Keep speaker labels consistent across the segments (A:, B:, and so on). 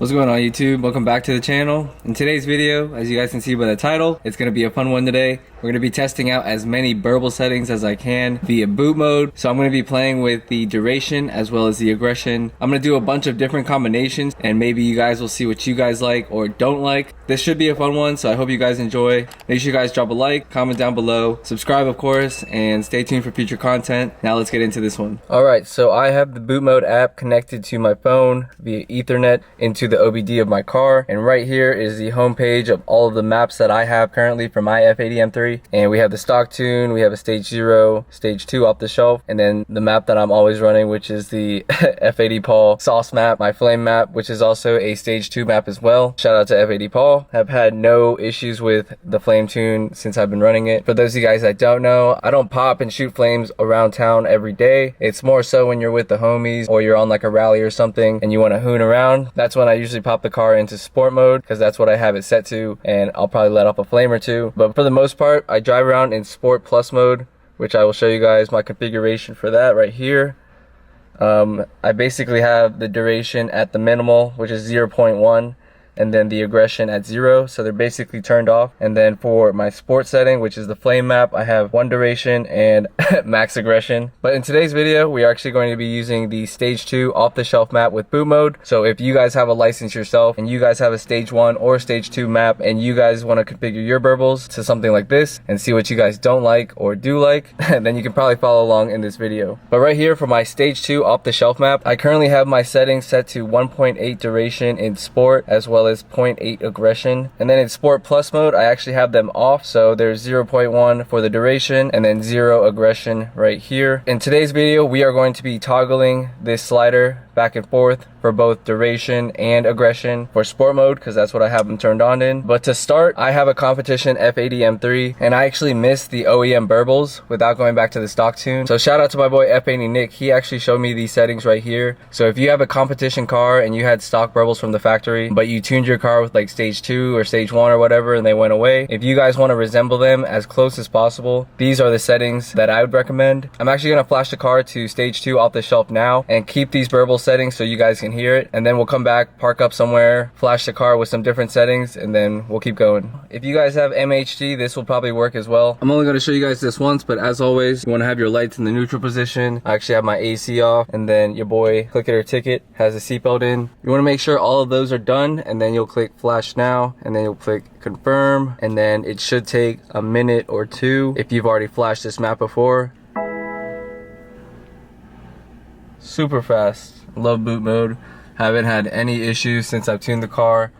A: What's going on YouTube? Welcome back to the channel. In today's video, as you guys can see by the title, it's going to be a fun one today. We're going to be testing out as many burble settings as I can via boot mode. So I'm going to be playing with the duration as well as the aggression. I'm going to do a bunch of different combinations and maybe you guys will see what you guys like or don't like. This should be a fun one, so I hope you guys enjoy. Make sure you guys drop a like, comment down below, subscribe of course, and stay tuned for future content. Now let's get into this one. Alright, so I have the boot mode app connected to my phone via Ethernet into the OBD of my car, and right here is the home page of all of the maps that I have currently for my F80 M3. And we have the stock tune, we have a stage 0, stage 2 off the shelf, and then the map that I'm always running, which is the F80 Paul sauce map, my flame map, which is also a stage 2 map as well. Shout out to F80 Paul. Have had no issues with the flame tune since I've been running it. For those of you guys that don't know, I don't pop and shoot flames around town every day. It's more so when you're with the homies or you're on like a rally or something and you want to hoon around. That's when I usually pop the car into sport mode because that's what I have it set to, and I'll probably let off a flame or two. But for the most part, I drive around in sport plus mode, which I will show you guys my configuration for that right here. I basically have the duration at the minimal, which is 0.1, and then the aggression at 0, so they're basically turned off. And then for my sport setting, which is the flame map, I have 1 duration and max aggression. But in today's video, we are actually going to be using the stage 2 off the shelf map with boot mode. So if you guys have a license yourself and you guys have a stage 1 or stage 2 map and you guys want to configure your burbles to something like this and see what you guys don't like or do like, then you can probably follow along in this video. But right here for my stage 2 off the shelf map, I currently have my settings set to 1.8 duration in sport as well as 0.8 aggression. And then in sport plus mode, I actually have them off, so there's 0.1 for the duration and then 0 aggression right here. In today's video, we are going to be toggling this slider back and forth for both duration and aggression for sport mode because that's what I have them turned on in. But to start, I have a competition F80 M3 and I actually missed the OEM burbles without going back to the stock tune. So shout out to my boy F80 Nick. He actually showed me these settings right here. So if you have a competition car and you had stock burbles from the factory but you tuned your car with like stage 2 or stage 1 or whatever and they went away, if you guys want to resemble them as close as possible, these are the settings that I would recommend. I'm actually going to flash the car to stage 2 off the shelf now and keep these burble settings so you guys can hear it, and then we'll come back, park up somewhere, flash the car with some different settings, and then we'll keep going. If you guys have MHD, this will probably work as well. I'm only going to show you guys this once, but as always, you want to have your lights in the neutral position. I actually have my AC off, and then your boy Click It or Ticket has a seatbelt in. You want to make sure all of those are done, and then you'll click flash now, and then you'll click confirm, and then it should take a minute or two if you've already flashed this map before. Super fast. Love boot mode. Haven't had any issues since I've tuned the car.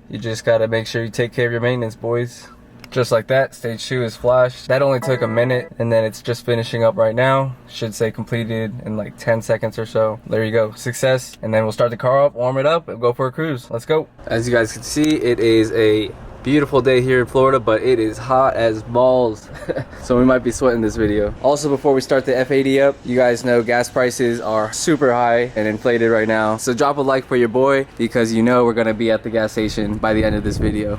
A: You just gotta make sure you take care of your maintenance, boys. Just like that, stage 2 is flashed. That only took a minute, and then it's just finishing up right now. Should say completed in like 10 seconds or so. There you go, success. And then we'll start the car up, warm it up, and go for a cruise. Let's go. As you guys can see, it is a beautiful day here in Florida, but it is hot as balls. So we might be sweating this video. Also, before we start the F80 up, you guys know gas prices are super high and inflated right now. So drop a like for your boy because you know we're gonna be at the gas station by the end of this video.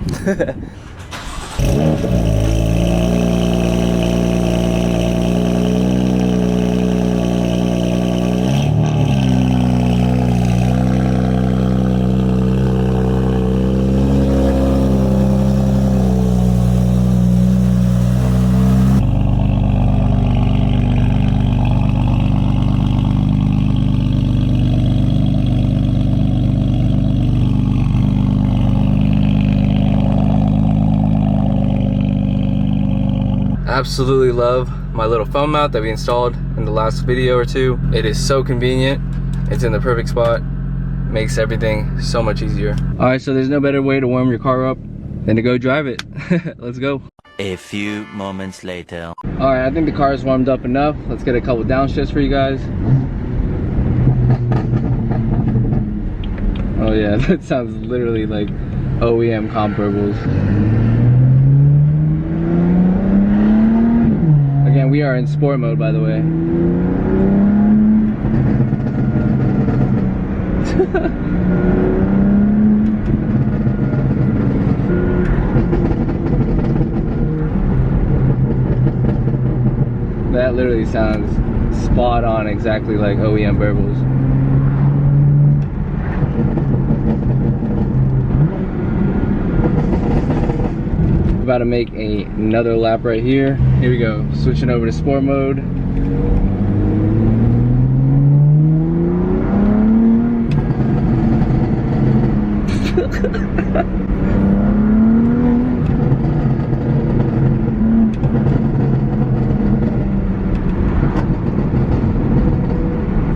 A: Absolutely love my little phone mount that we installed in the last video or two. It is so convenient. It's in the perfect spot. Makes everything so much easier. All right, so there's no better way to warm your car up than to go drive it. Let's go.
B: A few moments later.
A: All right, I think the car is warmed up enough. Let's get a couple downshifts for you guys. Oh yeah, that sounds literally like OEM comparables. Again, we are in sport mode, by the way. That literally sounds spot on, exactly like OEM Burbles. try to make another lap right here. Here we go, switching over to sport mode.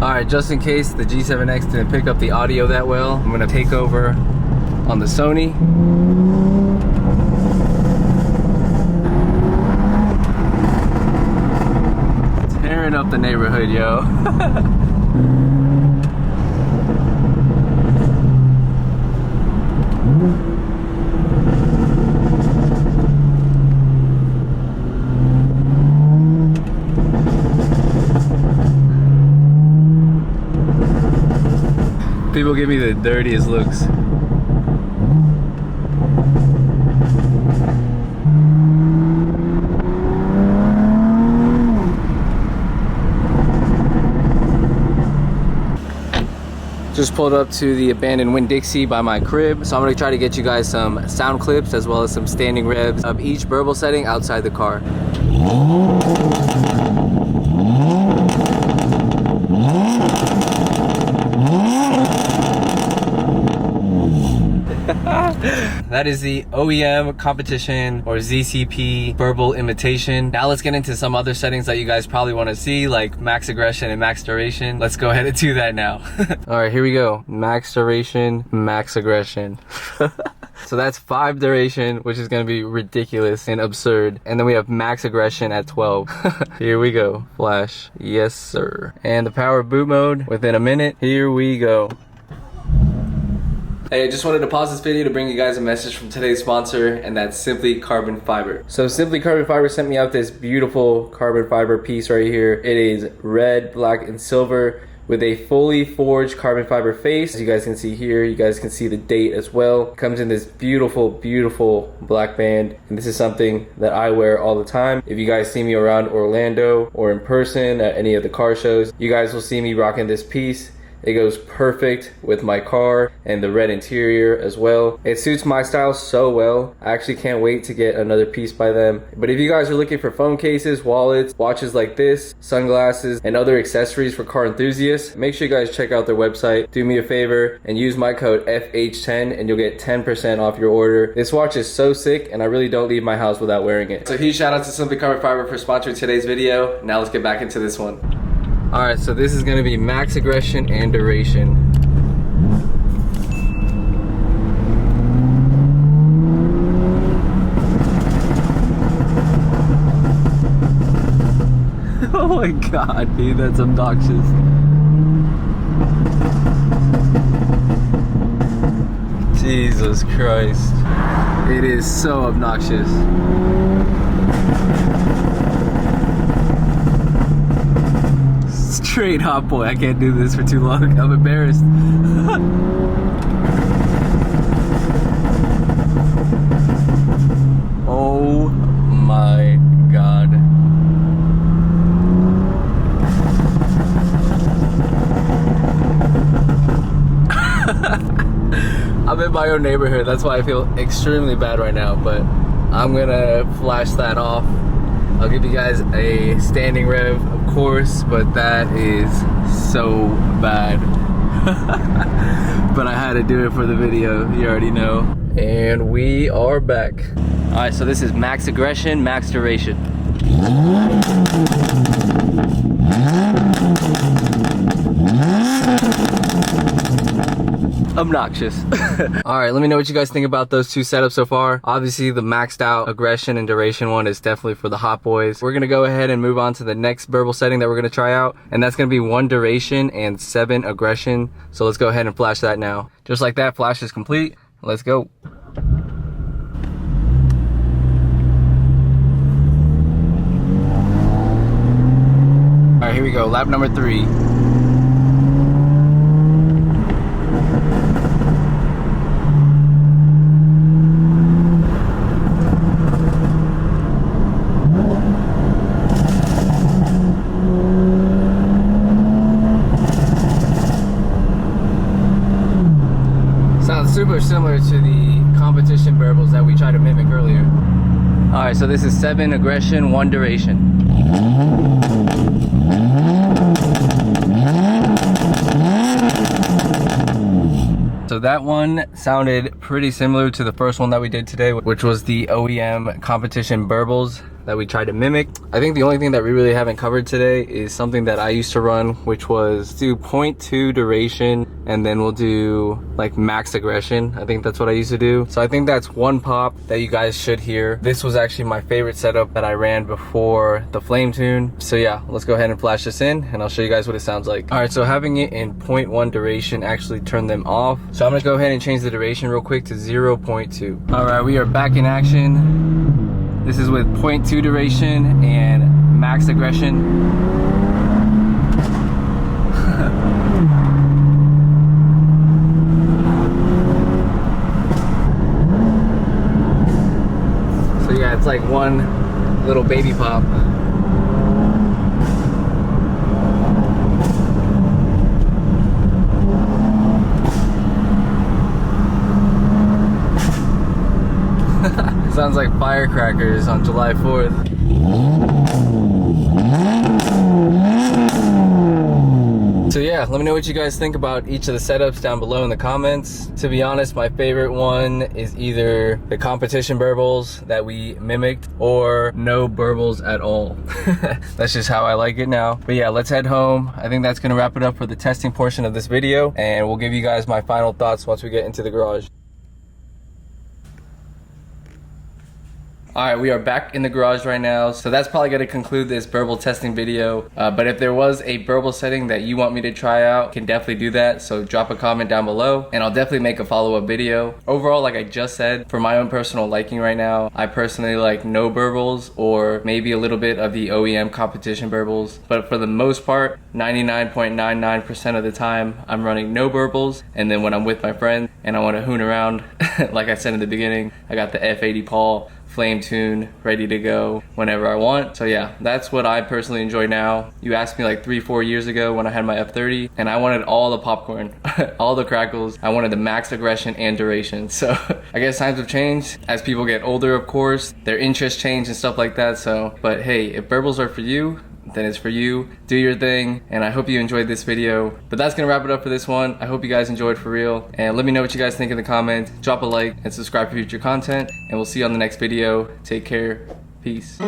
A: Alright, just in case the G7X didn't pick up the audio that well, I'm gonna take over on the Sony. Tearing up the neighborhood, yo. People give me the dirtiest looks. Just pulled up to the abandoned Winn-Dixie by my crib, so I'm gonna try to get you guys some sound clips as well as some standing revs of each burble setting outside the car. That is the OEM competition or ZCP burble imitation. Now let's get into some other settings that you guys probably want to see, like max aggression and max duration. Let's go ahead and do that now. All right, here we go. Max duration, max aggression. So that's 5 duration, which is gonna be ridiculous and absurd. And then we have max aggression at 12. Here we go. Flash, yes sir. And the power boot mode within a minute. Here we go. Hey, I just wanted to pause this video to bring you guys a message from today's sponsor, and that's Simply Carbon Fiber. So Simply Carbon Fiber sent me out this beautiful carbon fiber piece right here. It is red, black, and silver with a fully forged carbon fiber face. As you guys can see here, you guys can see the date as well. It comes in this beautiful, beautiful black band, and this is something that I wear all the time. If you guys see me around Orlando or in person at any of the car shows, you guys will see me rocking this piece. It goes perfect with my car and the red interior as well. It suits my style so well. I actually can't wait to get another piece by them. But if you guys are looking for phone cases, wallets, watches like this, sunglasses, and other accessories for car enthusiasts, make sure you guys check out their website. Do me a favor and use my code FH10 and you'll get 10% off your order. This watch is so sick and I really don't leave my house without wearing it. So huge shout out to Simply Carbon Fiber for sponsoring today's video. Now let's get back into this one. Alright, so this is going to be max aggression and duration. Oh my god, dude, that's obnoxious. Jesus Christ. It is so obnoxious. Straight hot boy. I can't do this for too long. I'm embarrassed. Oh my god. I'm in my own neighborhood. That's why I feel extremely bad right now, but I'm gonna flash that off. I'll give you guys a standing rev, of course, but that is so bad. But I had to do it for the video, you already know. And we are back. All right, so this is max aggression, max duration. Obnoxious. All right, let me know what you guys think about those two setups so far. Obviously the maxed out aggression and duration one is definitely for the hot boys. We're gonna go ahead and move on to the next burble setting that we're gonna try out, and that's gonna be 1 duration and 7 aggression. So let's go ahead and flash that now. Just like that, flash is complete. Let's go. All right, here we go, lap number 3. Sounds super similar to the competition burbles that we tried to mimic earlier. Alright, so this is 7 aggression, 1 duration. So that one sounded pretty similar to the first one that we did today, which was the OEM competition burbles that we tried to mimic. I think the only thing that we really haven't covered today is something that I used to run, which was do 0.2 duration, and then we'll do like max aggression. I think that's what I used to do. So I think that's one pop that you guys should hear. This was actually my favorite setup that I ran before the flame tune. So yeah, let's go ahead and flash this in and I'll show you guys what it sounds like. All right, so having it in 0.1 duration actually turned them off. So I'm gonna go ahead and change the duration real quick to 0.2. All right, we are back in action. This is with 0.2 duration and max aggression. So yeah, it's like one little baby pop. Sounds like firecrackers on July 4th. So yeah, let me know what you guys think about each of the setups down below in the comments. To be honest, my favorite one is either the competition burbles that we mimicked or no burbles at all. That's just how I like it now. But yeah, let's head home. I think that's gonna wrap it up for the testing portion of this video, and we'll give you guys my final thoughts once we get into the garage. All right, we are back in the garage right now. So that's probably gonna conclude this burble testing video. But if there was a burble setting that you want me to try out, you can definitely do that. So drop a comment down below and I'll definitely make a follow-up video. Overall, like I just said, for my own personal liking right now, I personally like no burbles or maybe a little bit of the OEM competition burbles. But for the most part, 99.99% of the time, I'm running no burbles. And then when I'm with my friend and I wanna hoon around, like I said in the beginning, I got the F80 Paul flame tune ready to go whenever I want. So yeah, that's what I personally enjoy now. You asked me like 3-4 years ago when I had my F30 and I wanted all the popcorn, all the crackles. I wanted the max aggression and duration. So I guess times have changed as people get older, of course, their interests change and stuff like that. So, but hey, if burbles are for you, then it's for you. Do your thing, and I hope you enjoyed this video. But that's gonna wrap it up for this one. I hope you guys enjoyed for real, and let me know what you guys think in the comments. Drop a like and subscribe for future content, and we'll see you on the next video. Take care. Peace.